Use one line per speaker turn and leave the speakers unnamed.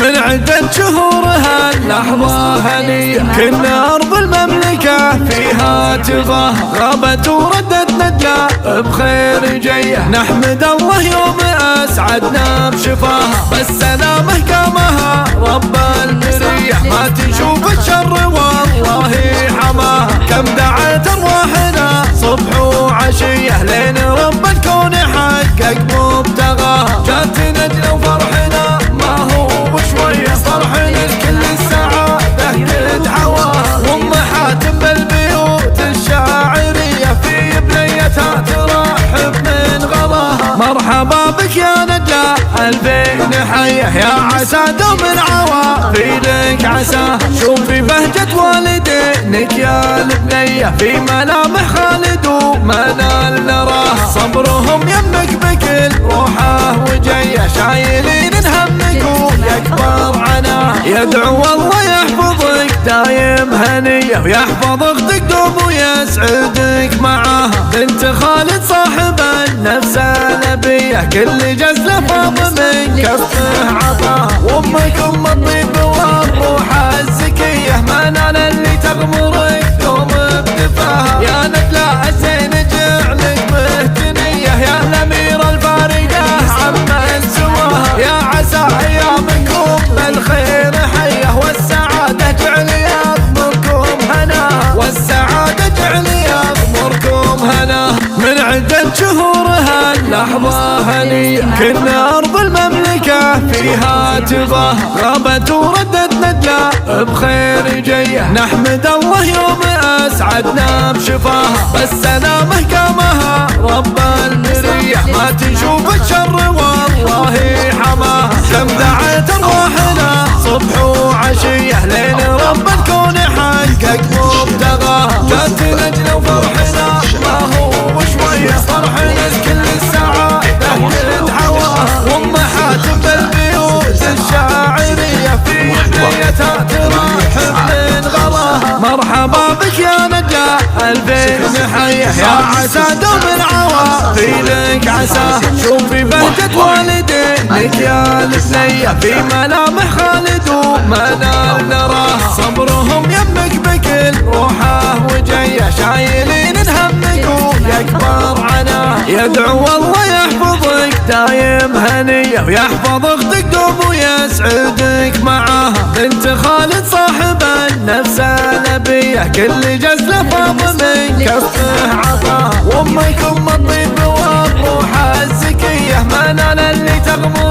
من عدة شهورها اللحظة هنية، كنا أرض المملكة فيها تباه، غابت وردت نجلة بخير جيه، نحمد الله يوم أسعدنا بشفاها، بالسلامة قامها رب البرية، ما تشوف الشر والله حماها، كم دعت أرواحنا صبح وعشية لين رب الكون حقق مبتغاها، جات نجلة وفرحنا ما هو بشوية، فرحنا لكل السعادة قد حواها، وام حاتم بالبيوت الشاعرية في بنيتها ترحب من غلاها، مرحبا بك يا نجلة ألفين حية، يا عسى دوم العوافيلك عساه، شوفي بهجة والدينك يا البنية في ملامح خالد ومنال نراها، صبرهم يمك بكل روحه وجيه، شايلين همك ويكبر عناه، يدعو الله يحفظك دايم هنية، ويحفظ اختك دوم ويسعدك معاها، بنت خالد صاحب النفس النبية، كل جزلة فاض من كفه عطاها، وامك ام الطيب والروح الزكية، منال اللي تغمرك دوم بدفاها، يا نجلة الزين جعلك مهتنية، يا الأميرة الفارقة عمن سواها، يا عسى أيامكم بالخير حية، والسعادة جعل يضمركم هنا، والسعادة جعل يضمركم هنا، من عدة شهورها اللحظة هنية، كنا أرض المملكة فيها تباه، غابت وردت نجلة بخير جيه، نحمد الله يوم أسعدنا بشفاها، بالسلامة قامها رب البرية، ما تشوف الشر والله حماها، كم دعت أرواحنا صبح وعشية لين رب الكون حقق مبتغاها، جات نجلة وفرحنا ما هو بشوية، فرحنا لكل السعادة قد حواها، وام حاتم بالبيوت الشاعرية في بنيتها ترحب من غلاها، مرحبا بك يا نجلة ألفين حية، يا عسى دوم العوافيلك عساه، شوفي بهجة والدينك يا البنية في ملامح خالد ومنال نراها، صبرهم يمك بكل روحه وجيه، شايلين همك ويكبر عناه، يدعو الله يحفظك دايم هنية، ويحفظ اختك دوم ويسعدك معاها، بنت خالد صاحب النفس النبية، كل جزلة فاض من كفه عطاها، وامك ام الطيب والروح الزكية، منال اللي تغمر